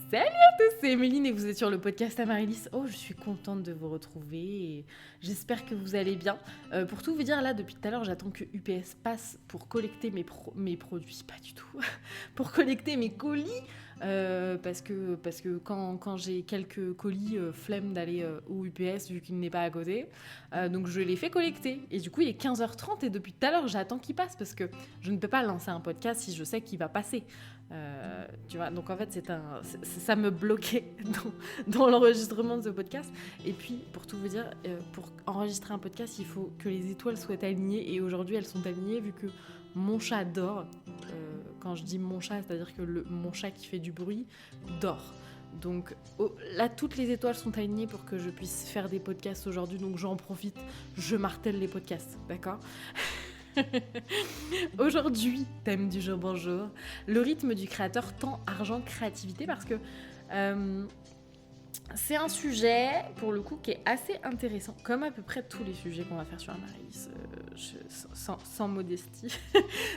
Salut à tous, c'est Emeline et vous êtes sur le podcast Amaryllis. Oh, je suis contente de vous retrouver et j'espère que vous allez bien. Pour tout vous dire, là, depuis tout à l'heure, j'attends que UPS passe pour collecter mes produits, pas du tout, pour collecter mes colis. Parce que quand j'ai quelques colis, flemme d'aller au UPS vu qu'il n'est pas à côté. Donc je les fais collecter. Et du coup, il est 15h30 et depuis tout à l'heure, j'attends qu'il passe parce que je ne peux pas lancer un podcast si je sais qu'il va passer. Tu vois, donc en fait, ça me bloquait dans l'enregistrement de ce podcast. Et puis, pour tout vous dire, pour enregistrer un podcast, il faut que les étoiles soient alignées. Et aujourd'hui, elles sont alignées vu que mon chat dort. Quand je dis mon chat, c'est-à-dire que mon chat qui fait du bruit dort. Donc là, toutes les étoiles sont alignées pour que je puisse faire des podcasts aujourd'hui. Donc j'en profite, je martèle les podcasts, d'accord ? Aujourd'hui, thème du jour, bonjour. Le rythme du créateur, temps, argent, créativité, parce que c'est un sujet, pour le coup, qui est assez intéressant, comme à peu près tous les sujets qu'on va faire sur Amaryllis, sans modestie.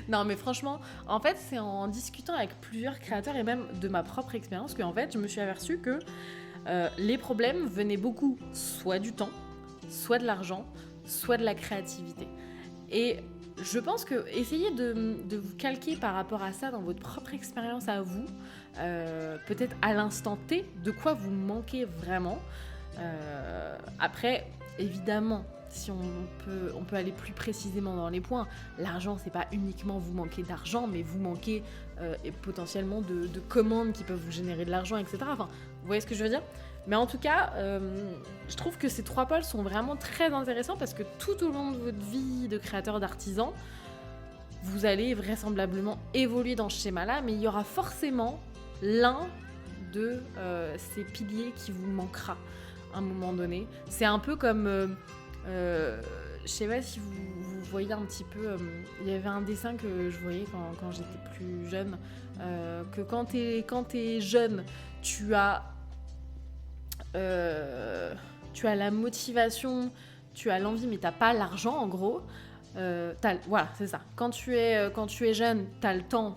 Non, mais franchement, en fait, c'est en discutant avec plusieurs créateurs et même de ma propre expérience qu'en fait, je me suis aperçue que les problèmes venaient beaucoup soit du temps, soit de l'argent, soit de la créativité. Et je pense que essayez de vous calquer par rapport à ça dans votre propre expérience à vous, peut-être à l'instant T, de quoi vous manquez vraiment. Après, évidemment, si on peut aller plus précisément dans les points, l'argent, c'est pas uniquement vous manquez d'argent, mais vous manquez potentiellement de commandes qui peuvent vous générer de l'argent, etc. Enfin, vous voyez ce que je veux dire ? Mais en tout cas, je trouve que ces trois pôles sont vraiment très intéressants parce que tout au long de votre vie de créateur d'artisan, vous allez vraisemblablement évoluer dans ce schéma-là, mais il y aura forcément l'un de ces piliers qui vous manquera à un moment donné. C'est un peu comme... je sais pas si vous voyez un petit peu... il y avait un dessin que je voyais quand j'étais plus jeune, que quand t'es jeune, tu as la motivation, tu as l'envie, mais t'as pas l'argent, en gros. Voilà, c'est ça. Quand tu es jeune, t'as le temps,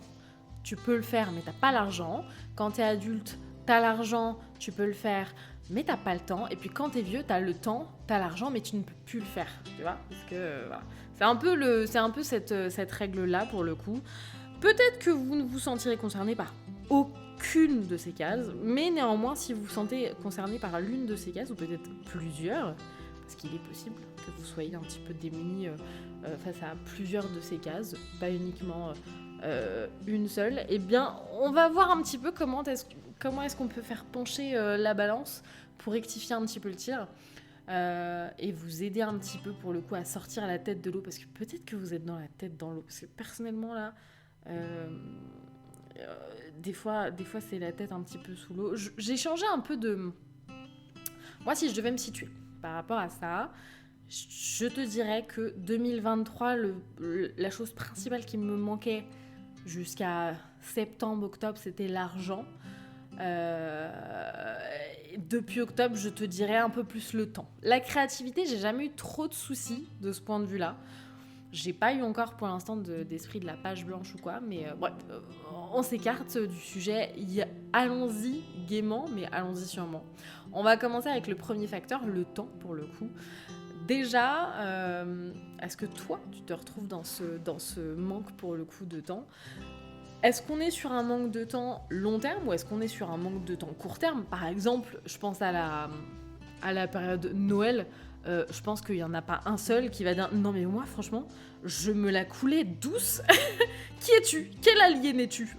tu peux le faire, mais t'as pas l'argent. Quand t'es adulte, t'as l'argent, tu peux le faire, mais t'as pas le temps. Et puis quand t'es vieux, t'as le temps, t'as l'argent, mais tu ne peux plus le faire. Tu vois ? Parce que voilà. C'est un peu cette règle-là, pour le coup. Peut-être que vous ne vous sentirez concerné par aucune de ces cases, mais néanmoins, si vous vous sentez concerné par l'une de ces cases, ou peut-être plusieurs, parce qu'il est possible que vous soyez un petit peu démunis face à plusieurs de ces cases, pas uniquement une seule, eh bien, on va voir un petit peu comment est-ce qu'on peut faire pencher la balance pour rectifier un petit peu le tir et vous aider un petit peu, pour le coup, à sortir la tête de l'eau, parce que peut-être que vous êtes dans la tête dans l'eau, parce que personnellement, là... des fois c'est la tête un petit peu sous l'eau. J'ai changé un peu de... Moi, si je devais me situer par rapport à ça, je te dirais que 2023, la chose principale qui me manquait jusqu'à septembre, octobre, c'était l'argent. Depuis octobre, je te dirais un peu plus le temps. La créativité, j'ai jamais eu trop de soucis de ce point de vue-là. J'ai pas eu encore pour l'instant d'esprit de la page blanche ou quoi, mais bref, on s'écarte du sujet. Allons-y gaiement, mais allons-y sûrement. On va commencer avec le premier facteur, le temps, pour le coup. Déjà, est-ce que toi, tu te retrouves dans ce manque, pour le coup, de temps ? Est-ce qu'on est sur un manque de temps long terme ou est-ce qu'on est sur un manque de temps court terme ? Par exemple, je pense à la période Noël. Je pense qu'il n'y en a pas un seul qui va dire « Non mais moi, franchement, je me la coulais douce. Qui es-tu ? Quel alien es-tu ?»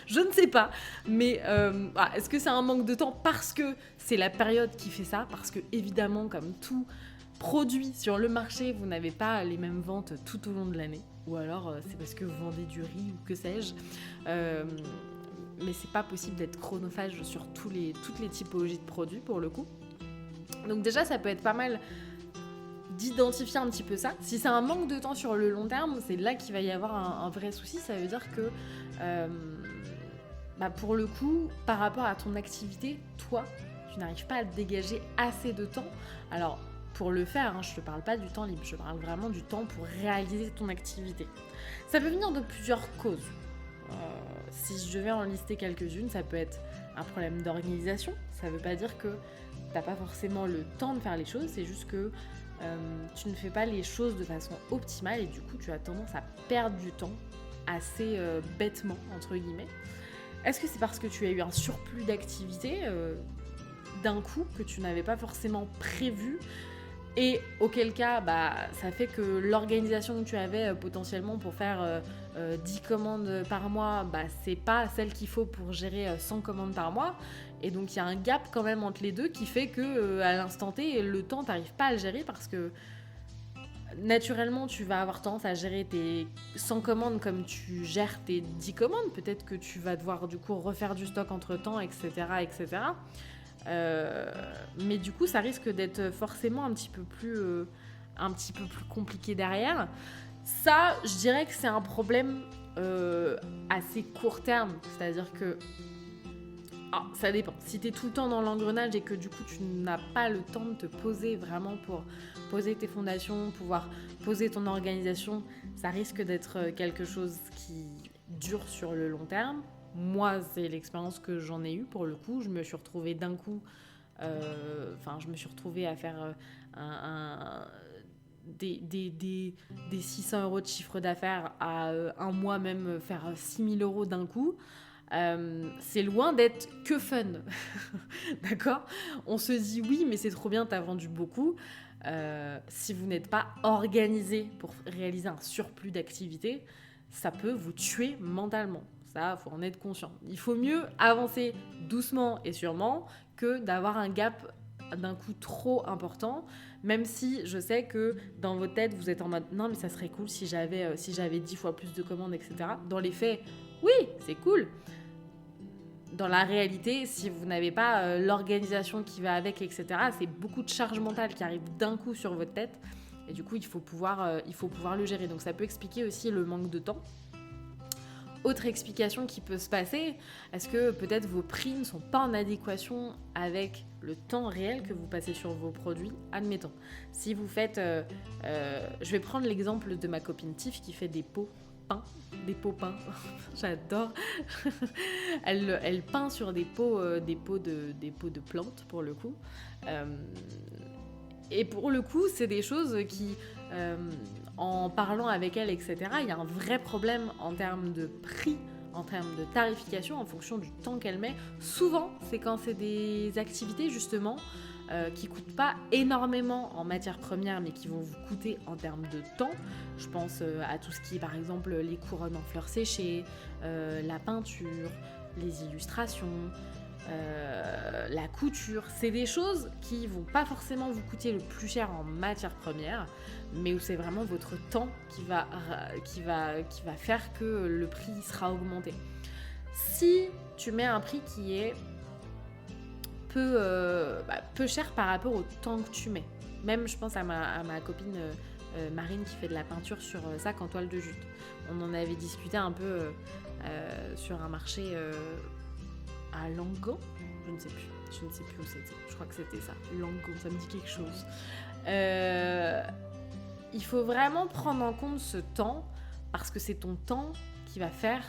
Je ne sais pas. Mais est-ce que c'est un manque de temps parce que c'est la période qui fait ça ? Parce que, évidemment, comme tout produit sur le marché, vous n'avez pas les mêmes ventes tout au long de l'année. Ou alors, c'est parce que vous vendez du riz ou que sais-je. Mais c'est pas possible d'être chronophage sur toutes les typologies de produits, pour le coup. Donc déjà, ça peut être pas mal d'identifier un petit peu ça. Si c'est un manque de temps sur le long terme, c'est là qu'il va y avoir un vrai souci. Ça veut dire que, pour le coup, par rapport à ton activité, toi, tu n'arrives pas à te dégager assez de temps. Alors, pour le faire, je ne te parle pas du temps libre, je parle vraiment du temps pour réaliser ton activité. Ça peut venir de plusieurs causes. Si je devais en lister quelques-unes, ça peut être un problème d'organisation. Ça veut pas dire que t'as pas forcément le temps de faire les choses, c'est juste que tu ne fais pas les choses de façon optimale et du coup tu as tendance à perdre du temps assez bêtement, entre guillemets. Est-ce que c'est parce que tu as eu un surplus d'activité d'un coup que tu n'avais pas forcément prévu et auquel cas ça fait que l'organisation que tu avais potentiellement pour faire 10 commandes par mois, c'est pas celle qu'il faut pour gérer 100 commandes par mois. Et donc il y a un gap quand même entre les deux qui fait que à l'instant T, le temps, t'arrives pas à le gérer parce que naturellement, tu vas avoir tendance à gérer tes 100 commandes comme tu gères tes 10 commandes. Peut-être que tu vas devoir du coup refaire du stock entre-temps, etc. etc. Mais du coup, ça risque d'être forcément un petit peu plus compliqué derrière. Ça, je dirais que c'est un problème assez court terme. C'est-à-dire que ça dépend. Si tu es tout le temps dans l'engrenage et que du coup, tu n'as pas le temps de te poser vraiment pour poser tes fondations, pouvoir poser ton organisation, ça risque d'être quelque chose qui dure sur le long terme. Moi, c'est l'expérience que j'en ai eue pour le coup. Je me suis retrouvée d'un coup... je me suis retrouvée à faire des 600 € de chiffre d'affaires à un mois, même faire 6 000 € d'un coup. C'est loin d'être que fun. D'accord ? On se dit oui, mais c'est trop bien, t'as vendu beaucoup. Si vous n'êtes pas organisé pour réaliser un surplus d'activité, ça peut vous tuer mentalement. Ça, faut en être conscient. Il faut mieux avancer doucement et sûrement que d'avoir un gap d'un coup trop important, même si je sais que dans votre tête, vous êtes en mode « Non, mais ça serait cool si j'avais 10 fois plus de commandes, etc. » Dans les faits, oui, c'est cool. Dans la réalité, si vous n'avez pas l'organisation qui va avec, etc., c'est beaucoup de charge mentale qui arrive d'un coup sur votre tête. Et du coup, il faut pouvoir le gérer. Donc ça peut expliquer aussi le manque de temps. Autre explication qui peut se passer, est-ce que peut-être vos prix ne sont pas en adéquation avec le temps réel que vous passez sur vos produits ? Admettons, si vous faites... je vais prendre l'exemple de ma copine Tiff qui fait des pots peints. J'adore. Elle peint sur des pots de plantes, pour le coup. Et pour le coup, c'est des choses qui... en parlant avec elle, etc., il y a un vrai problème en termes de prix, en termes de tarification, en fonction du temps qu'elle met. Souvent, c'est quand c'est des activités, justement, qui ne coûtent pas énormément en matières premières, mais qui vont vous coûter en termes de temps. Je pense à tout ce qui est, par exemple, les couronnes en fleurs séchées, la peinture, les illustrations... la couture, c'est des choses qui vont pas forcément vous coûter le plus cher en matière première, mais où c'est vraiment votre temps qui va faire que le prix sera augmenté. Si tu mets un prix qui est peu cher par rapport au temps que tu mets, même je pense à ma copine Marine qui fait de la peinture sur sac en toile de jute. On en avait discuté un peu sur un marché à Langon, je ne sais plus où c'était, je crois que c'était ça, Langon, ça me dit quelque chose. Il faut vraiment prendre en compte ce temps, parce que c'est ton temps qui va faire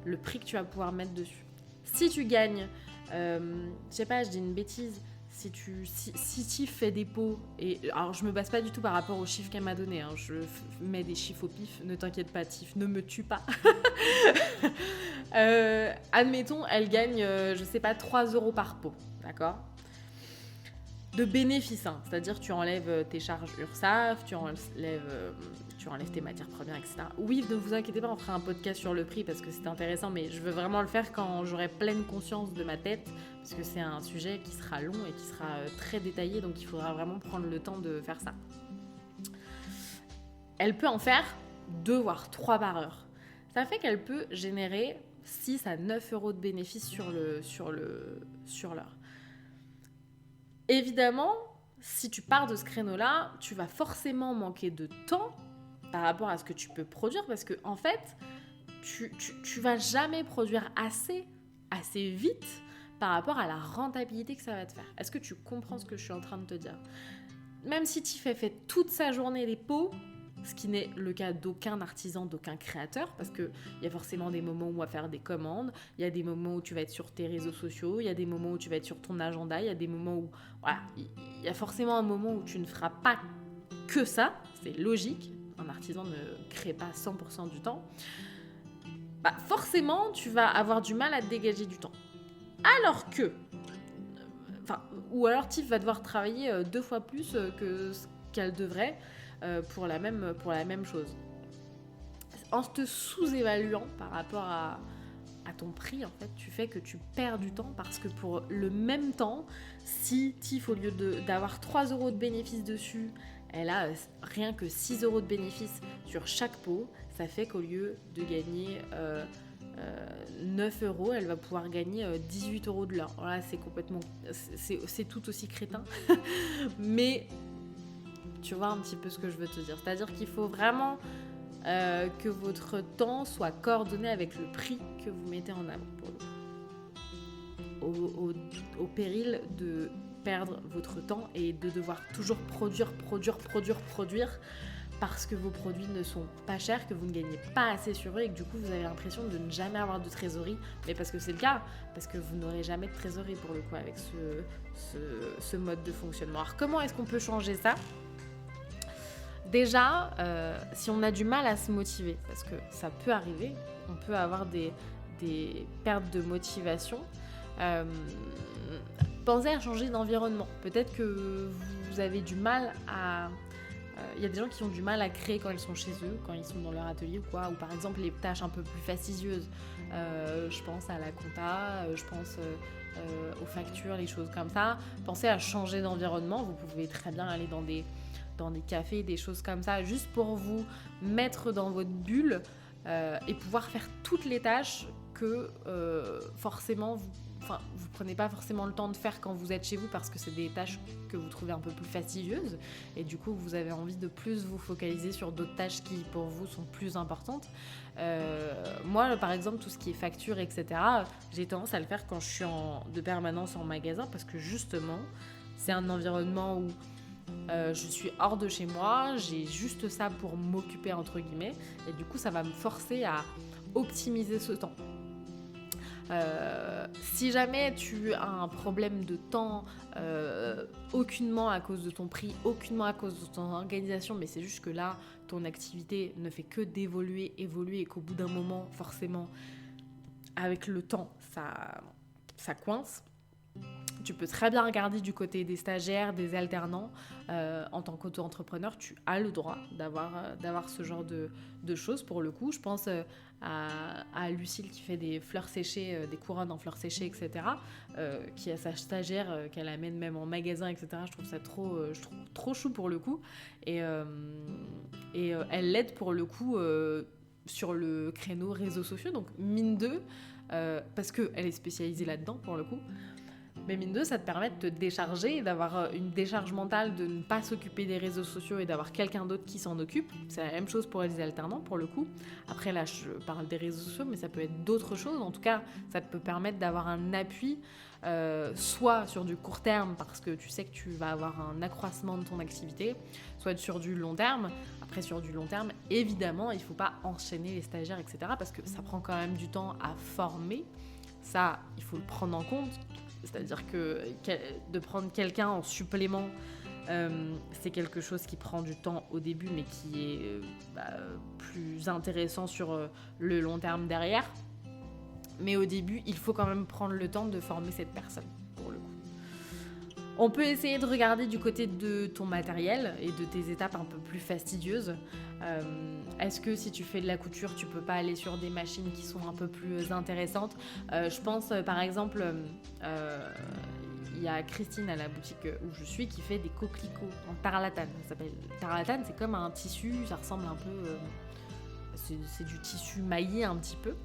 le prix que tu vas pouvoir mettre dessus. Si tu gagnes, je sais pas, je dis une bêtise, si Tiff fait des pots, et alors je me base pas du tout par rapport aux chiffres qu'elle m'a donné, hein, je mets des chiffres au pif, ne t'inquiète pas Tiff, ne me tue pas. Admettons, elle gagne, je sais pas, 3 € par pot, d'accord ? De bénéfices, hein, c'est-à-dire tu enlèves tes charges URSSAF, tu enlèves tes matières premières, etc. Oui, ne vous inquiétez pas, on fera un podcast sur le prix parce que c'est intéressant, mais je veux vraiment le faire quand j'aurai pleine conscience de ma tête, parce que c'est un sujet qui sera long et qui sera très détaillé, donc il faudra vraiment prendre le temps de faire ça. Elle peut en faire 2 voire 3 par heure. Ça fait qu'elle peut générer 6 à 9 € de bénéfices sur l'heure. Évidemment, si tu pars de ce créneau-là, tu vas forcément manquer de temps par rapport à ce que tu peux produire, parce que en fait, tu vas jamais produire assez vite par rapport à la rentabilité que ça va te faire. Est-ce que tu comprends ce que je suis en train de te dire ? Même si Tiff fait toute sa journée des pots, ce qui n'est le cas d'aucun artisan, d'aucun créateur, parce qu'il y a forcément des moments où on va faire des commandes, il y a des moments où tu vas être sur tes réseaux sociaux, il y a des moments où tu vas être sur ton agenda, il y a des moments où... Voilà, il y a forcément un moment où tu ne feras pas que ça, c'est logique, un artisan ne crée pas 100% du temps. Bah forcément, tu vas avoir du mal à te dégager du temps. Alors que... ou alors Tiff va devoir travailler 2 fois plus que ce qu'elle devrait pour la même chose. En te sous-évaluant par rapport à ton prix, en fait, tu fais que tu perds du temps parce que pour le même temps, si Tiff, au lieu d'avoir 3 € de bénéfice dessus, elle a rien que 6 € de bénéfice sur chaque pot, ça fait qu'au lieu de gagner 9 €, elle va pouvoir gagner 18 € de l'heure. Voilà, c'est complètement... C'est tout aussi crétin. Mais tu vois un petit peu ce que je veux te dire. C'est-à-dire qu'il faut vraiment que votre temps soit coordonné avec le prix que vous mettez en avant. Au péril de perdre votre temps et de devoir toujours produire parce que vos produits ne sont pas chers, que vous ne gagnez pas assez sur eux et que du coup vous avez l'impression de ne jamais avoir de trésorerie, mais parce que c'est le cas, parce que vous n'aurez jamais de trésorerie pour le coup avec ce mode de fonctionnement. Alors comment est-ce qu'on peut changer ça ? Déjà, si on a du mal à se motiver, parce que ça peut arriver, on peut avoir des pertes de motivation, pensez à changer d'environnement. Peut-être que vous avez du mal à... Il y a des gens qui ont du mal à créer quand ils sont chez eux, quand ils sont dans leur atelier ou quoi, ou par exemple les tâches un peu plus fastidieuses. Je pense à la compta, je pense aux factures, les choses comme ça. Pensez à changer d'environnement. Vous pouvez très bien aller dans des cafés, des choses comme ça, juste pour vous mettre dans votre bulle et pouvoir faire toutes les tâches que forcément vous prenez pas forcément le temps de faire quand vous êtes chez vous parce que c'est des tâches que vous trouvez un peu plus fastidieuses et du coup vous avez envie de plus vous focaliser sur d'autres tâches qui pour vous sont plus importantes. Moi par exemple tout ce qui est facture etc, j'ai tendance à le faire quand je suis de permanence en magasin parce que justement c'est un environnement où je suis hors de chez moi, j'ai juste ça pour m'occuper entre guillemets et du coup ça va me forcer à optimiser ce temps. Si jamais tu as un problème de temps, aucunement à cause de ton prix, aucunement à cause de ton organisation, mais c'est juste que là, ton activité ne fait que d'évoluer et qu'au bout d'un moment, forcément, avec le temps, ça coince. Tu peux très bien regarder du côté des stagiaires, des alternants. En tant qu'auto-entrepreneur, tu as le droit d'avoir ce genre de choses pour le coup. Je pense à Lucille qui fait des fleurs séchées, des couronnes en fleurs séchées, etc. Qui a sa stagiaire qu'elle amène même en magasin, etc. Je trouve ça trop chou pour le coup. Et elle l'aide pour le coup sur le créneau réseaux sociaux. Donc mine 2, parce qu'elle est spécialisée là-dedans pour le coup. Mais mine de, ça te permet de te décharger, d'avoir une décharge mentale, de ne pas s'occuper des réseaux sociaux et d'avoir quelqu'un d'autre qui s'en occupe. C'est la même chose pour les alternants, pour le coup. Après, là, je parle des réseaux sociaux, mais ça peut être d'autres choses. En tout cas, ça te peut permettre d'avoir un appui, soit sur du court terme, parce que tu sais que tu vas avoir un accroissement de ton activité, soit sur du long terme. Après, sur du long terme, évidemment, il ne faut pas enchaîner les stagiaires, etc., parce que ça prend quand même du temps à former. Ça, il faut le prendre en compte. C'est-à-dire que de prendre quelqu'un en supplément, c'est quelque chose qui prend du temps au début, mais qui est plus intéressant sur le long terme derrière. Mais au début, il faut quand même prendre le temps de former cette personne, pour le coup. On peut essayer de regarder du côté de ton matériel et de tes étapes un peu plus fastidieuses. Est-ce que si tu fais de la couture, tu peux pas aller sur des machines qui sont un peu plus intéressantes ? Je pense par exemple, il y a Christine à la boutique où je suis qui fait des coquelicots en tarlatane. Ça s'appelle tarlatane, c'est comme un tissu, ça ressemble un peu... c'est du tissu maillé un petit peu.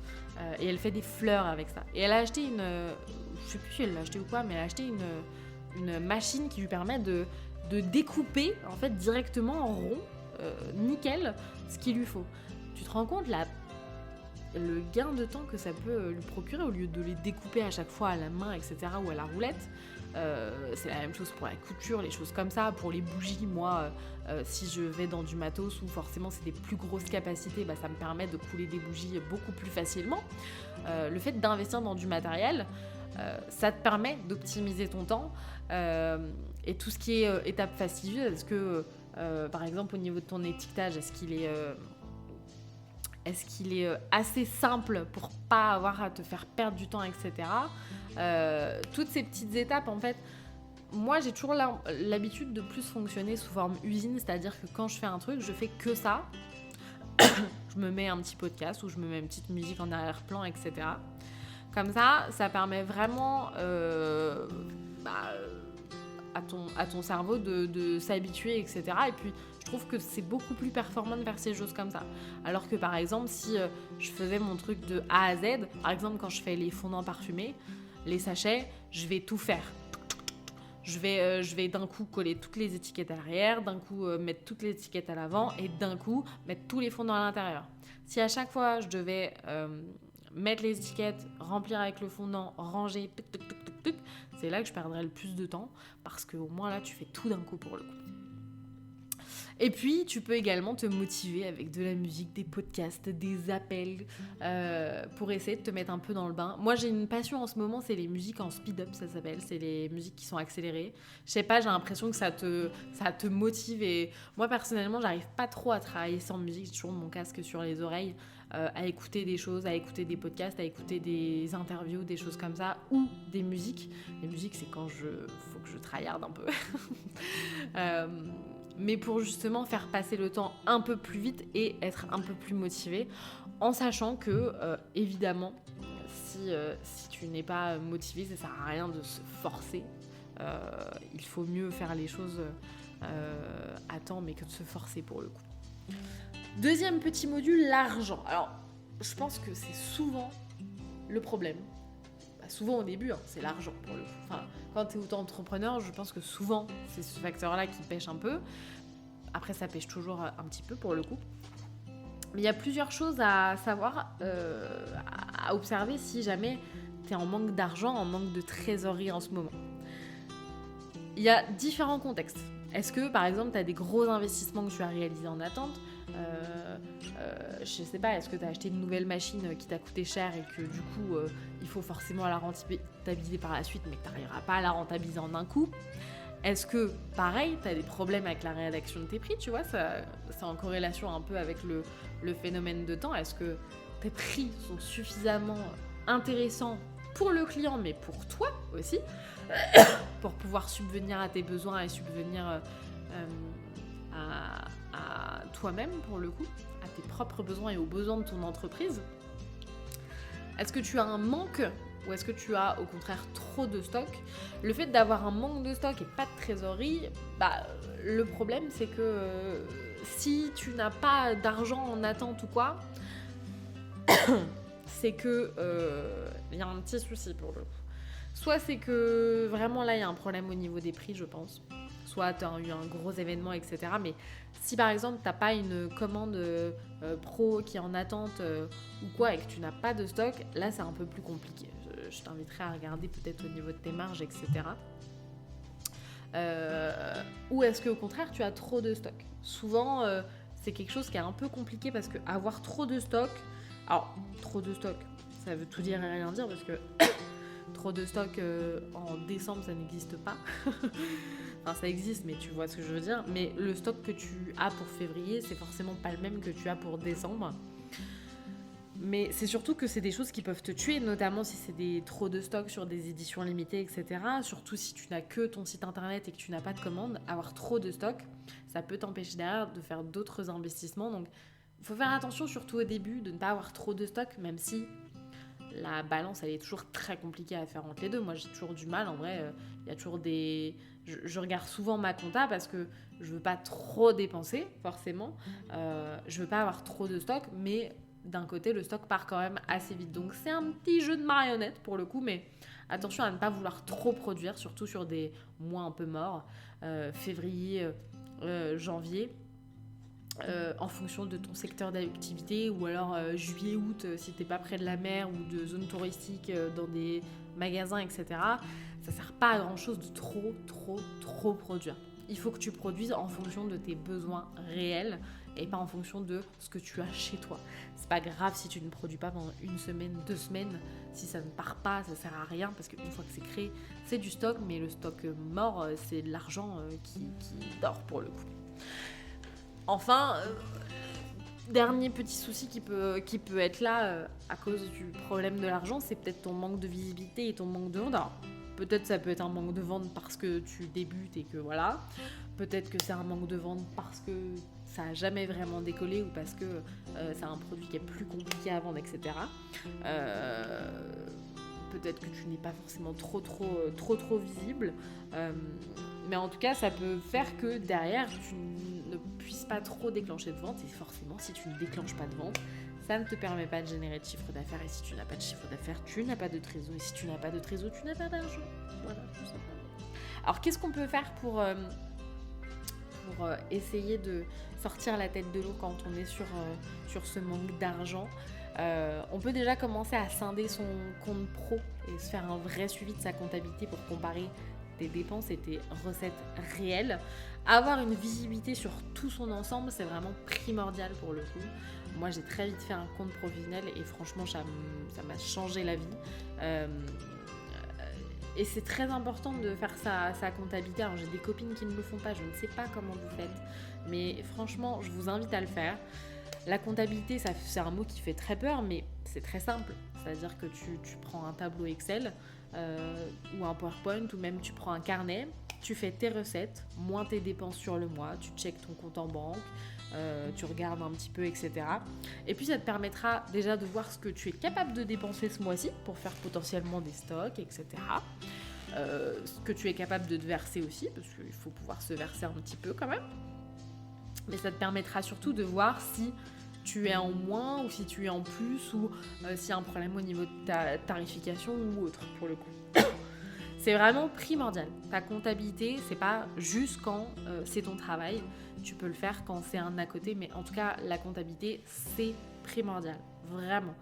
Et elle fait des fleurs avec ça. Et elle a acheté je sais plus si elle l'a acheté ou quoi, mais elle a acheté une machine qui lui permet de découper en fait directement en rond, nickel, ce qu'il lui faut. Tu te rends compte le gain de temps que ça peut lui procurer au lieu de les découper à chaque fois à la main, etc. ou à la roulette. C'est la même chose pour la couture, les choses comme ça. Pour les bougies, moi, si je vais dans du matos où forcément c'est des plus grosses capacités, ça me permet de couler des bougies beaucoup plus facilement. Le fait d'investir dans du matériel, ça te permet d'optimiser ton temps. Et tout ce qui est étape fastidieuse, est-ce que, par exemple, au niveau de ton étiquetage, est-ce qu'il est assez simple pour pas avoir à te faire perdre du temps, etc. Toutes ces petites étapes, en fait, moi j'ai toujours l'habitude de plus fonctionner sous forme usine, c'est-à-dire que quand je fais un truc, je fais que ça. Je me mets un petit podcast ou je me mets une petite musique en arrière-plan, etc. Comme ça permet vraiment à ton cerveau de s'habituer, etc. Et puis je trouve que c'est beaucoup plus performant de faire ces choses comme ça. Alors que par exemple, si je faisais mon truc de A à Z, par exemple quand je fais les fondants parfumés, les sachets, je vais tout faire. Je vais d'un coup coller toutes les étiquettes à l'arrière, d'un coup mettre toutes les étiquettes à l'avant et d'un coup mettre tous les fondants à l'intérieur. Si à chaque fois je devais mettre les étiquettes, remplir avec le fondant, ranger, c'est là que je perdrais le plus de temps parce qu'au moins là tu fais tout d'un coup pour le coup. Et puis, tu peux également te motiver avec de la musique, des podcasts, des appels, pour essayer de te mettre un peu dans le bain. Moi, j'ai une passion en ce moment, c'est les musiques en speed-up, ça s'appelle. C'est les musiques qui sont accélérées. Je sais pas, j'ai l'impression que ça te motive. Et moi, personnellement, j'arrive pas trop à travailler sans musique. J'ai toujours mon casque sur les oreilles, à écouter des choses, à écouter des podcasts, à écouter des interviews, des choses comme ça, ou des musiques. Les musiques, c'est quand faut que je tryhard un peu. Mais pour justement faire passer le temps un peu plus vite et être un peu plus motivé, en sachant que, évidemment, si tu n'es pas motivé, ça sert à rien de se forcer. Il faut mieux faire les choses à temps, mais que de se forcer pour le coup. Deuxième petit module, l'argent. Alors, je pense que c'est souvent le problème. Souvent au début, c'est l'argent pour le coup. Enfin, quand tu es auto-entrepreneur, je pense que souvent, c'est ce facteur-là qui pêche un peu. Après, ça pêche toujours un petit peu pour le coup. Mais il y a plusieurs choses à savoir, à observer si jamais tu es en manque d'argent, en manque de trésorerie en ce moment. Il y a différents contextes. Est-ce que, par exemple, tu as des gros investissements que tu as réalisés en attente ? Je sais pas, est-ce que tu as acheté une nouvelle machine qui t'a coûté cher et que du coup il faut forcément la rentabiliser par la suite mais que tu n'arriveras pas à la rentabiliser en un coup ? Est-ce que pareil, tu as des problèmes avec la rédaction de tes prix, tu vois, c'est en corrélation un peu avec le phénomène de temps. Est-ce que tes prix sont suffisamment intéressants pour le client mais pour toi aussi pour pouvoir subvenir à tes besoins et subvenir à toi-même pour le coup, à tes propres besoins et aux besoins de ton entreprise. Est-ce que tu as un manque ou est-ce que tu as au contraire trop de stock ? Le fait d'avoir un manque de stock et pas de trésorerie, le problème c'est que si tu n'as pas d'argent en attente ou quoi, c'est que y a un petit souci pour le coup. Soit c'est que vraiment là il y a un problème au niveau des prix, je pense. Soit tu as eu un gros événement, etc. Mais si par exemple tu n'as pas une commande pro qui est en attente ou quoi et que tu n'as pas de stock, là c'est un peu plus compliqué. Je t'inviterai à regarder peut-être au niveau de tes marges, etc. Ou est-ce qu'au contraire tu as trop de stock ? Souvent c'est quelque chose qui est un peu compliqué parce que avoir trop de stock, alors trop de stock ça veut tout dire et rien dire parce que trop de stock en décembre ça n'existe pas. Enfin ça existe mais tu vois ce que je veux dire. Mais le stock que tu as pour février c'est forcément pas le même que tu as pour décembre. Mais c'est surtout que c'est des choses qui peuvent te tuer, notamment si c'est trop de stock sur des éditions limitées, etc. Surtout si tu n'as que ton site internet et que tu n'as pas de commande, avoir trop de stock, ça peut t'empêcher derrière de faire d'autres investissements. Donc il faut faire attention surtout au début de ne pas avoir trop de stock, même si la balance elle est toujours très compliquée à faire entre les deux. Moi j'ai toujours du mal, en vrai, il y a toujours des... Je regarde souvent ma compta parce que je veux pas trop dépenser, forcément. Je veux pas avoir trop de stock, mais... d'un côté, le stock part quand même assez vite. Donc, c'est un petit jeu de marionnette pour le coup, mais attention à ne pas vouloir trop produire, surtout sur des mois un peu morts, février, janvier. en fonction de ton secteur d'activité, ou alors juillet-août si t'es pas près de la mer ou de zones touristiques dans des magasins, etc. Ça sert pas à grand chose de trop produire. Il faut que tu produises en fonction de tes besoins réels et pas en fonction de ce que tu as chez toi. C'est pas grave si tu ne produis pas pendant 1 semaine, 2 semaines, si ça ne part pas, ça sert à rien parce qu'une fois que c'est créé, c'est du stock, mais le stock mort, c'est de l'argent qui dort pour le coup. Enfin, dernier petit souci qui peut être là à cause du problème de l'argent, c'est peut-être ton manque de visibilité et ton manque de vente. Alors, peut-être ça peut être un manque de vente parce que tu débutes et que voilà. Peut-être que c'est un manque de vente parce que ça n'a jamais vraiment décollé ou parce que c'est un produit qui est plus compliqué à vendre, etc. Peut-être que tu n'es pas forcément trop visible. Mais en tout cas, ça peut faire que derrière, tu ne puisses pas trop déclencher de vente. Et forcément, si tu ne déclenches pas de vente, ça ne te permet pas de générer de chiffre d'affaires. Et si tu n'as pas de chiffre d'affaires, tu n'as pas de trésor. Et si tu n'as pas de trésor, tu n'as pas d'argent. Voilà, tout simplement. Alors, qu'est-ce qu'on peut faire pour essayer de sortir la tête de l'eau quand on est sur ce manque d'argent? On peut déjà commencer à scinder son compte pro et se faire un vrai suivi de sa comptabilité pour comparer tes dépenses et tes recettes réelles. Avoir une visibilité sur tout son ensemble, c'est vraiment primordial pour le coup. Moi, j'ai très vite fait un compte professionnel et franchement, ça m'a changé la vie. Et c'est très important de faire sa comptabilité. Alors, j'ai des copines qui ne le font pas, je ne sais pas comment vous faites, mais franchement, je vous invite à le faire. La comptabilité, c'est un mot qui fait très peur, mais c'est très simple. C'est-à-dire que tu prends un tableau Excel ou un PowerPoint, ou même tu prends un carnet, tu fais tes recettes, moins tes dépenses sur le mois, tu checkes ton compte en banque, tu regardes un petit peu, etc. Et puis ça te permettra déjà de voir ce que tu es capable de dépenser ce mois-ci pour faire potentiellement des stocks, etc. Ce que tu es capable de te verser aussi, parce qu'il faut pouvoir se verser un petit peu quand même. Mais ça te permettra surtout de voir si tu es en moins ou si tu es en plus, ou s'il y a un problème au niveau de ta tarification ou autre pour le coup. C'est vraiment primordial. Ta comptabilité, c'est pas juste quand c'est ton travail. Tu peux le faire quand c'est un à côté, mais en tout cas, la comptabilité, c'est primordial. Vraiment.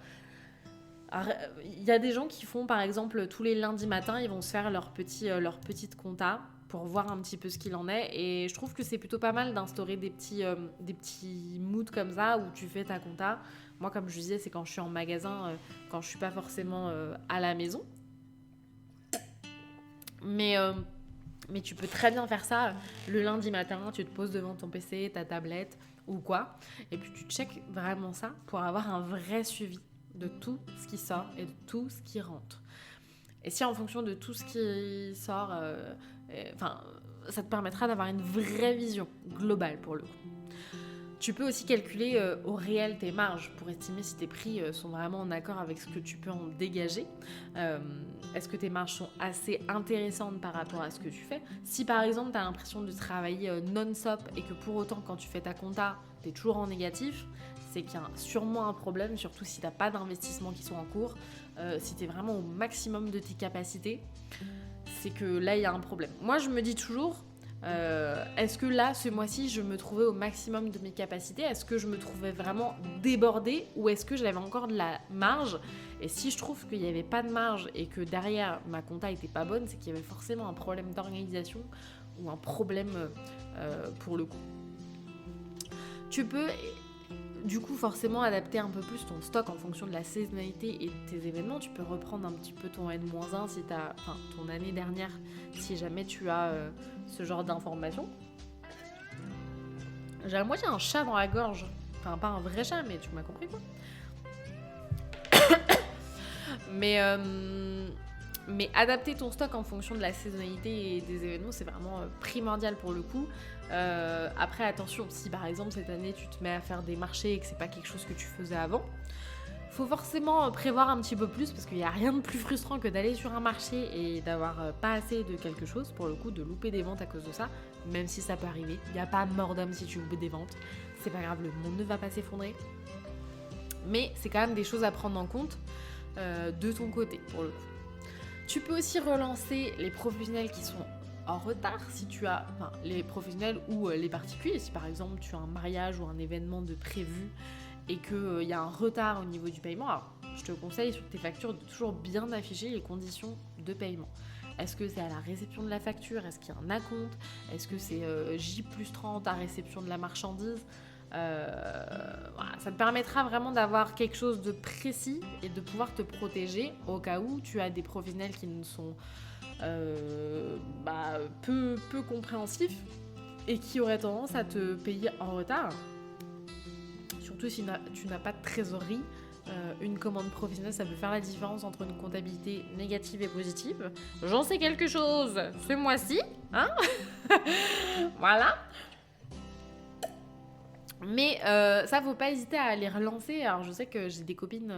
Il y a des gens qui font, par exemple, tous les lundis matins, ils vont se faire leur petite compta pour voir un petit peu ce qu'il en est. Et je trouve que c'est plutôt pas mal d'instaurer des petits moods comme ça où tu fais ta compta. Moi, comme je disais, c'est quand je suis en magasin, quand je suis pas forcément à la maison. Mais tu peux très bien faire ça le lundi matin. Tu te poses devant ton PC, ta tablette ou quoi. Et puis tu checkes vraiment ça pour avoir un vrai suivi de tout ce qui sort et de tout ce qui rentre. Et si en fonction de tout ce qui sort, ça te permettra d'avoir une vraie vision globale pour le coup. Tu peux aussi calculer au réel tes marges pour estimer si tes prix sont vraiment en accord avec ce que tu peux en dégager. Est-ce que tes marges sont assez intéressantes par rapport à ce que tu fais? Si par exemple tu as l'impression de travailler non-stop et que pour autant quand tu fais ta compta, tu es toujours en négatif, c'est qu'il y a sûrement un problème, surtout si tu n'as pas d'investissements qui sont en cours. Si tu es vraiment au maximum de tes capacités, c'est que là il y a un problème. Moi je me dis toujours, est-ce que là ce mois-ci je me trouvais au maximum de mes capacités? Est-ce que je me trouvais vraiment débordée ou est-ce que j'avais encore de la marge? Et si je trouve qu'il n'y avait pas de marge et que derrière ma compta n'était pas bonne, c'est qu'il y avait forcément un problème d'organisation ou un problème pour le coup. Tu peux du coup forcément adapter un peu plus ton stock en fonction de la saisonnalité et de tes événements. Tu peux reprendre un petit peu ton N-1 si ton année dernière, si jamais tu as ce genre d'informations. J'ai à moitié un chat dans la gorge. Enfin, pas un vrai chat, mais tu m'as compris quoi. Mais adapter ton stock en fonction de la saisonnalité et des événements, c'est vraiment primordial pour le coup. Après, attention, si par exemple cette année tu te mets à faire des marchés et que c'est pas quelque chose que tu faisais avant, faut forcément prévoir un petit peu plus parce qu'il n'y a rien de plus frustrant que d'aller sur un marché et d'avoir pas assez de quelque chose, pour le coup, de louper des ventes à cause de ça, même si ça peut arriver. Il n'y a pas mort d'homme si tu loupes des ventes, c'est pas grave, le monde ne va pas s'effondrer. Mais c'est quand même des choses à prendre en compte de ton côté, pour le coup. Tu peux aussi relancer les professionnels qui sont en retard si tu as, enfin, les professionnels ou les particuliers, si par exemple tu as un mariage ou un événement de prévu et qu'il y a un retard au niveau du paiement, alors je te conseille sur tes factures de toujours bien afficher les conditions de paiement. Est-ce que c'est à la réception de la facture? Est-ce qu'il y a un acompte? Est-ce que c'est J plus 30 à réception de la marchandise? Voilà, ça te permettra vraiment d'avoir quelque chose de précis et de pouvoir te protéger au cas où tu as des professionnels qui ne sont peu compréhensifs et qui auraient tendance à te payer en retard. Surtout si tu n'as pas de trésorerie. Une commande professionnelle, ça peut faire la différence entre une comptabilité négative et positive. J'en sais quelque chose ce mois-ci, hein. Voilà. Mais ça, faut pas hésiter à les relancer. Alors, je sais que j'ai des copines,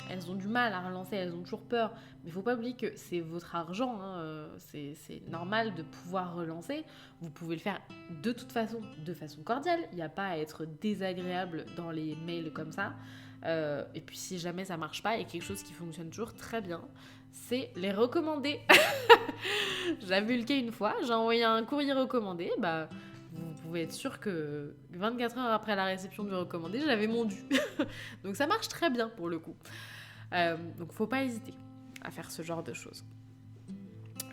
elles ont du mal à relancer, elles ont toujours peur. Mais faut pas oublier que c'est votre argent, hein, c'est normal de pouvoir relancer. Vous pouvez le faire de toute façon, de façon cordiale. Il n'y a pas à être désagréable dans les mails comme ça. Et puis, si jamais ça marche pas, il y a quelque chose qui fonctionne toujours très bien, c'est les recommander. J'avais eu le cas une fois, j'ai envoyé un courrier recommandé, vous pouvez être sûr que 24 heures après la réception du recommandé, j'avais mon dû. Donc ça marche très bien pour le coup. Donc faut pas hésiter à faire ce genre de choses.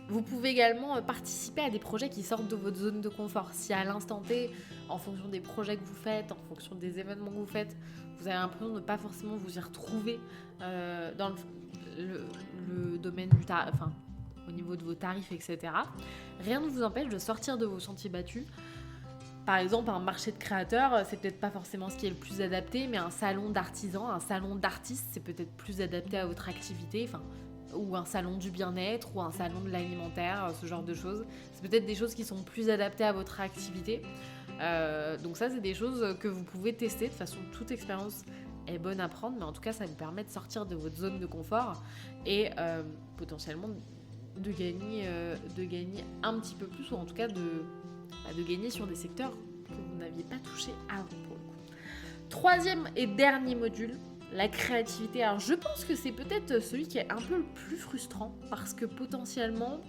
Vous pouvez également participer à des projets qui sortent de votre zone de confort. Si à l'instant T, en fonction des projets que vous faites, en fonction des événements que vous faites, vous avez l'impression de ne pas forcément vous y retrouver dans le domaine du au niveau de vos tarifs, etc. Rien ne vous empêche de sortir de vos sentiers battus. Par exemple, un marché de créateurs, c'est peut-être pas forcément ce qui est le plus adapté, mais un salon d'artisans, un salon d'artistes, c'est peut-être plus adapté à votre activité, ou un salon du bien-être, ou un salon de l'alimentaire, ce genre de choses. C'est peut-être des choses qui sont plus adaptées à votre activité. Donc ça, c'est des choses que vous pouvez tester. De toute façon, toute expérience est bonne à prendre, mais en tout cas, ça vous permet de sortir de votre zone de confort et potentiellement de gagner un petit peu plus, ou en tout cas de gagner sur des secteurs que vous n'aviez pas touchés avant pour le coup. Troisième et dernier module, la créativité. Alors je pense que c'est peut-être celui qui est un peu le plus frustrant parce que potentiellement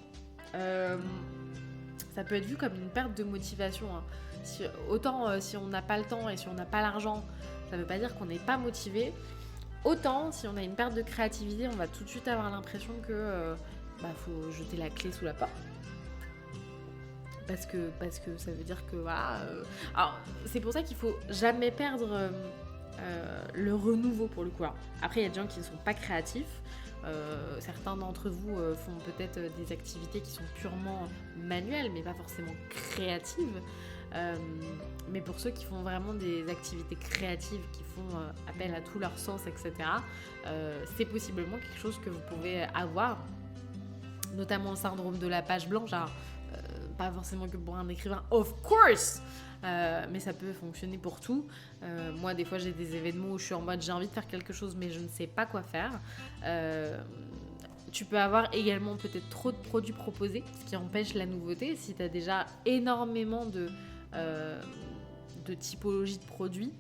ça peut être vu comme une perte de motivation, hein. Autant si on n'a pas le temps et si on n'a pas l'argent, ça ne veut pas dire qu'on n'est pas motivé. Autant si on a une perte de créativité, on va tout de suite avoir l'impression que faut jeter la clé sous la porte. Parce que ça veut dire que voilà. Alors c'est pour ça qu'il faut jamais perdre le renouveau pour le coup. Alors, après il y a des gens qui ne sont pas créatifs. Certains d'entre vous font peut-être des activités qui sont purement manuelles mais pas forcément créatives. Mais pour ceux qui font vraiment des activités créatives, qui font appel à tout leur sens, etc., c'est possiblement quelque chose que vous pouvez avoir, notamment le syndrome de la page blanche. Alors, pas forcément que pour un écrivain, of course, mais ça peut fonctionner pour tout. Moi, des fois, j'ai des événements où je suis en mode j'ai envie de faire quelque chose, mais je ne sais pas quoi faire. Tu peux avoir également peut-être trop de produits proposés, ce qui empêche la nouveauté. Si tu as déjà énormément de typologies de produits,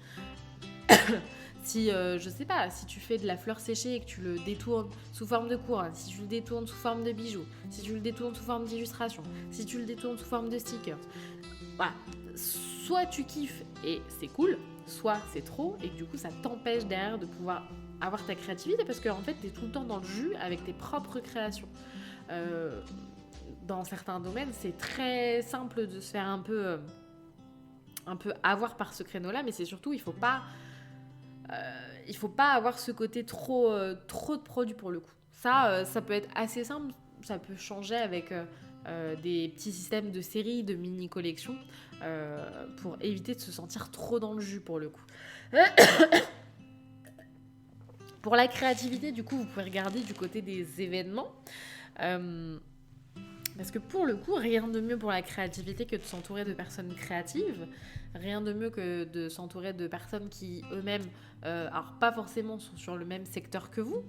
si, je sais pas, si tu fais de la fleur séchée et que tu le détournes sous forme de couronne, si tu le détournes sous forme de bijoux, si tu le détournes sous forme d'illustration, si tu le détournes sous forme de stickers, voilà. Soit tu kiffes et c'est cool, soit c'est trop et du coup ça t'empêche derrière de pouvoir avoir ta créativité parce qu'en fait t'es tout le temps dans le jus avec tes propres créations. Dans certains domaines, c'est très simple de se faire un peu avoir par ce créneau-là, mais c'est surtout il faut pas avoir ce côté trop de produits pour le coup. Ça peut être assez simple, ça peut changer avec des petits systèmes de séries, de mini-collections, pour éviter de se sentir trop dans le jus pour le coup. Pour la créativité, du coup, vous pouvez regarder du côté des événements. Parce que pour le coup, rien de mieux pour la créativité que de s'entourer de personnes créatives. Rien de mieux que de s'entourer de personnes qui eux-mêmes, alors pas forcément sont sur le même secteur que vous.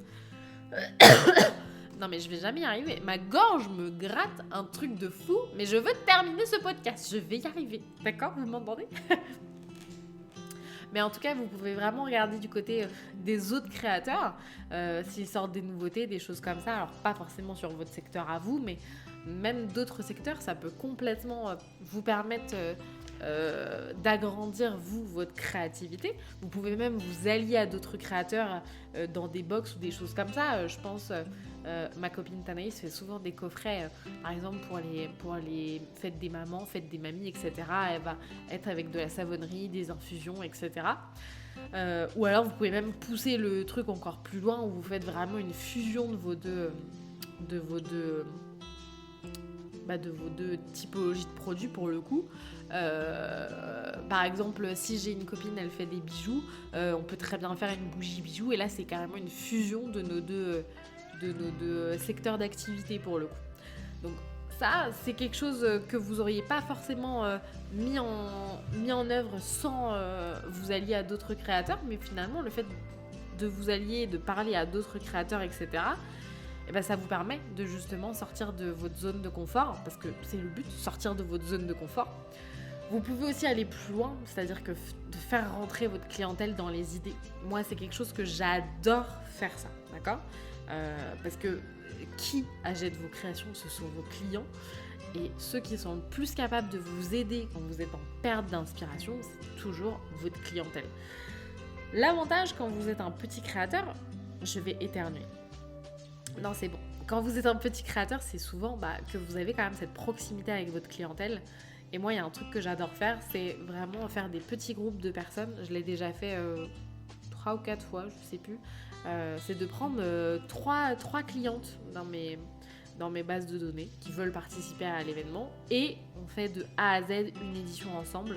Non mais je vais jamais y arriver. Ma gorge me gratte un truc de fou, mais je veux terminer ce podcast. Je vais y arriver. D'accord ? Vous m'entendez ? Mais en tout cas, vous pouvez vraiment regarder du côté des autres créateurs, s'ils sortent des nouveautés, des choses comme ça. Alors pas forcément sur votre secteur à vous, mais même d'autres secteurs, ça peut complètement vous permettre d'agrandir votre créativité. Vous pouvez même vous allier à d'autres créateurs dans des box ou des choses comme ça. Je pense, ma copine Tanaïs fait souvent des coffrets, par exemple pour les fêtes des mamans, fêtes des mamies, etc. Elle va être avec de la savonnerie, des infusions, etc. Ou alors vous pouvez même pousser le truc encore plus loin où vous faites vraiment une fusion de vos deux typologies de produits pour le coup. Par exemple, si j'ai une copine, elle fait des bijoux, on peut très bien faire une bougie bijoux et là c'est carrément une fusion de nos deux secteurs d'activité pour le coup. Donc ça, c'est quelque chose que vous auriez pas forcément mis en œuvre sans vous allier à d'autres créateurs, mais finalement le fait de vous allier, de parler à d'autres créateurs, etc., et ben ça vous permet de justement sortir de votre zone de confort, parce que c'est le but, sortir de votre zone de confort. Vous pouvez aussi aller plus loin, c'est-à-dire que de faire rentrer votre clientèle dans les idées. Moi, c'est quelque chose que j'adore faire ça, d'accord ? Parce que qui achète vos créations, ce sont vos clients. Et ceux qui sont le plus capables de vous aider quand vous êtes en perte d'inspiration, c'est toujours votre clientèle. L'avantage quand vous êtes un petit créateur, je vais éternuer. Non, c'est bon. Quand vous êtes un petit créateur, c'est souvent que vous avez quand même cette proximité avec votre clientèle. Et moi, il y a un truc que j'adore faire, c'est vraiment faire des petits groupes de personnes. Je l'ai déjà fait 3 ou 4 fois, je sais plus. C'est de prendre 3 clientes dans mes bases de données qui veulent participer à l'événement. Et on fait de A à Z une édition ensemble.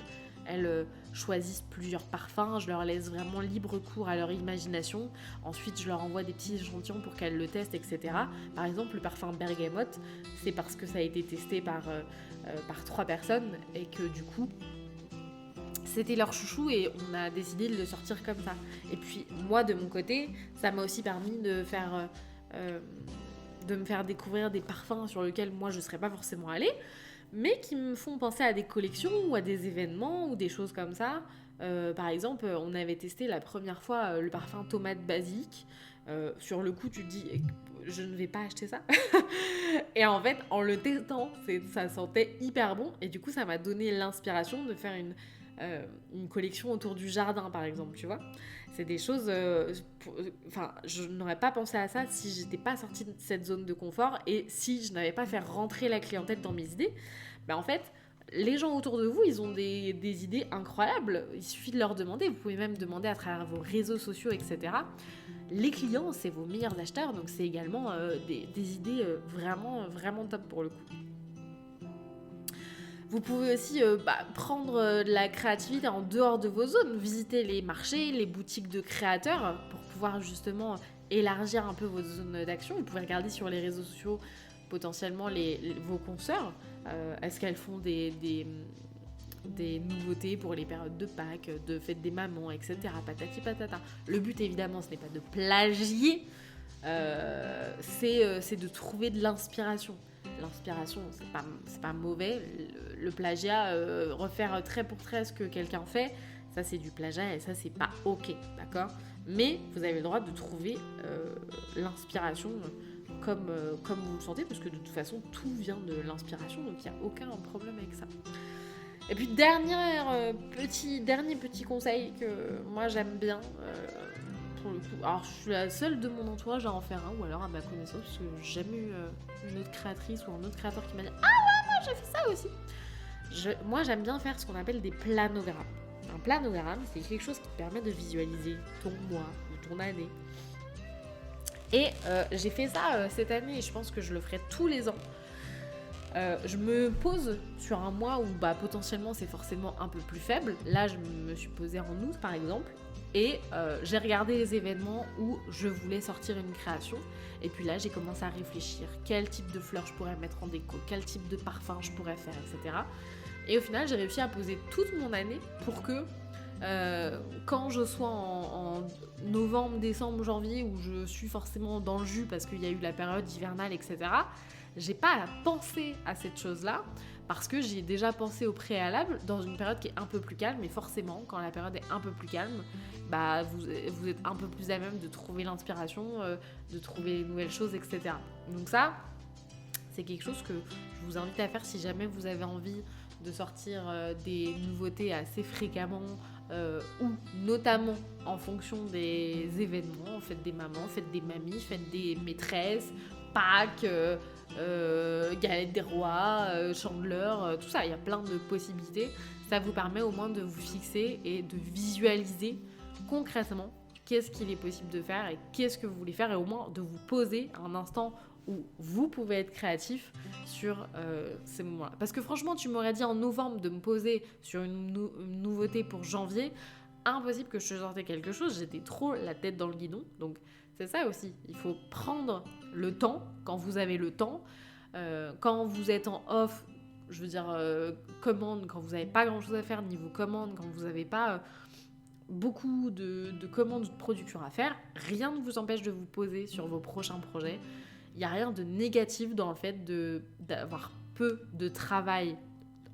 Elles choisissent plusieurs parfums, je leur laisse vraiment libre cours à leur imagination. Ensuite, je leur envoie des petits échantillons pour qu'elles le testent, etc. Par exemple, le parfum Bergamote, c'est parce que ça a été testé par 3 personnes et que du coup, c'était leur chouchou et on a décidé de le sortir comme ça. Et puis, moi, de mon côté, ça m'a aussi permis de me faire découvrir des parfums sur lesquels moi, je ne serais pas forcément allée, mais qui me font penser à des collections ou à des événements ou des choses comme ça. Par exemple, on avait testé la première fois le parfum tomate basilic. Sur le coup, tu te dis, je ne vais pas acheter ça. Et en fait, en le testant, ça sentait hyper bon. Et du coup, ça m'a donné l'inspiration de faire une collection autour du jardin, par exemple, tu vois. C'est des choses... je n'aurais pas pensé à ça si j'étais pas sortie de cette zone de confort et si je n'avais pas fait rentrer la clientèle dans mes idées. En fait, les gens autour de vous, ils ont des idées incroyables. Il suffit de leur demander. Vous pouvez même demander à travers vos réseaux sociaux, etc. Les clients, c'est vos meilleurs acheteurs, donc c'est également des idées vraiment, vraiment top pour le coup. Vous pouvez aussi prendre de la créativité en dehors de vos zones, visiter les marchés, les boutiques de créateurs pour pouvoir justement élargir un peu votre zone d'action. Vous pouvez regarder sur les réseaux sociaux potentiellement vos consoeurs. Est-ce qu'elles font des nouveautés pour les périodes de Pâques, de fêtes des mamans, etc. Patati patata. Le but évidemment ce n'est pas de plagier, c'est de trouver de l'inspiration. L'inspiration, c'est pas mauvais. Le plagiat, refaire trait pour trait ce que quelqu'un fait, ça c'est du plagiat et ça c'est pas ok, d'accord ? Mais vous avez le droit de trouver l'inspiration comme vous le sentez, parce que de toute façon tout vient de l'inspiration, donc il n'y a aucun problème avec ça. Et puis dernier petit conseil que moi j'aime bien, pour le coup. Alors je suis la seule de mon entourage à en faire un, ou alors à ma connaissance, parce que j'ai jamais eu une autre créatrice ou un autre créateur qui m'a dit « Ah ouais, moi j'ai fait ça aussi !» Moi j'aime bien faire ce qu'on appelle des planogrammes. Un planogramme, c'est quelque chose qui te permet de visualiser ton mois ou ton année. Et j'ai fait ça cette année et je pense que je le ferai tous les ans. Je me pose sur un mois où potentiellement c'est forcément un peu plus faible. Là, je me suis posée en août par exemple. Et j'ai regardé les événements où je voulais sortir une création. Et puis là, j'ai commencé à réfléchir. Quel type de fleurs je pourrais mettre en déco ? Quel type de parfum je pourrais faire, etc. Et au final, j'ai réussi à poser toute mon année pour que quand je sois en novembre, décembre, janvier, où je suis forcément dans le jus parce qu'il y a eu la période hivernale, etc., j'ai pas à penser à cette chose-là parce que j'y ai déjà pensé au préalable dans une période qui est un peu plus calme. Et forcément, quand la période est un peu plus calme, vous êtes un peu plus à même de trouver l'inspiration, de trouver les nouvelles choses, etc. Donc ça, c'est quelque chose que je vous invite à faire si jamais vous avez envie de sortir des nouveautés assez fréquemment ou notamment en fonction des événements, faites des mamans, faites des mamies, faites des maîtresses, Pâques, galette des rois, chandeleur, tout ça, il y a plein de possibilités. Ça vous permet au moins de vous fixer et de visualiser concrètement qu'est-ce qu'il est possible de faire et qu'est-ce que vous voulez faire et au moins de vous poser un instant où vous pouvez être créatif sur ces moments-là. Parce que franchement, tu m'aurais dit en novembre de me poser sur une nouveauté pour janvier, impossible que je sortais quelque chose, j'étais trop la tête dans le guidon. Donc c'est ça aussi, il faut prendre le temps quand vous avez le temps. Quand vous êtes en off, je veux dire commande, quand vous n'avez pas grand-chose à faire niveau commande, quand vous n'avez pas beaucoup de commandes ou de production à faire, rien ne vous empêche de vous poser sur vos prochains projets. Il n'y a rien de négatif dans le fait d'avoir peu de travail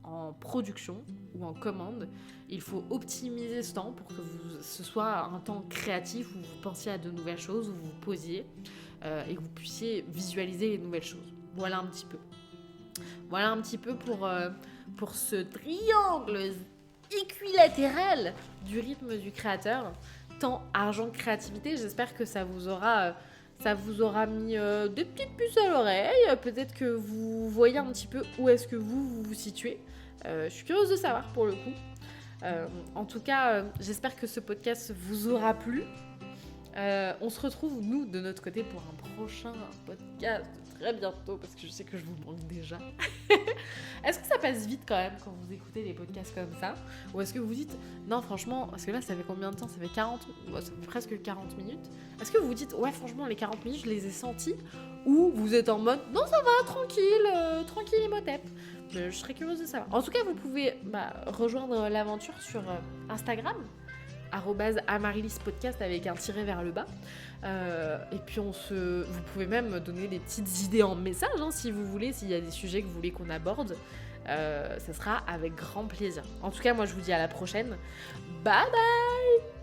en production ou en commande. Il faut optimiser ce temps pour que ce soit un temps créatif où vous pensiez à de nouvelles choses, où vous vous posiez et que vous puissiez visualiser les nouvelles choses. Voilà un petit peu. Voilà un petit peu pour ce triangle équilatéral du rythme du créateur. Temps, argent, créativité. J'espère que ça vous aura mis des petites puces à l'oreille. Peut-être que vous voyez un petit peu où est-ce que vous situez. Je suis curieuse de savoir pour le coup. En tout cas, j'espère que ce podcast vous aura plu. On se retrouve, nous, de notre côté, pour un prochain podcast très bientôt, parce que je sais que je vous manque déjà. Est-ce que ça passe vite quand même quand vous écoutez des podcasts comme ça? Ou est-ce que vous dites, non franchement, parce que là ça fait combien de temps? Ça fait presque 40 minutes. Est-ce que vous vous dites, ouais franchement les 40 minutes je les ai sentis? Ou vous êtes en mode, non ça va, tranquille Imhotep. Je serais curieuse de savoir. En tout cas vous pouvez rejoindre l'aventure sur Instagram, @amaryllispodcast avec un tiret vers le bas. Et puis vous pouvez même donner des petites idées en message si vous voulez, s'il y a des sujets que vous voulez qu'on aborde. Ça sera avec grand plaisir. En tout cas, moi je vous dis à la prochaine. Bye bye.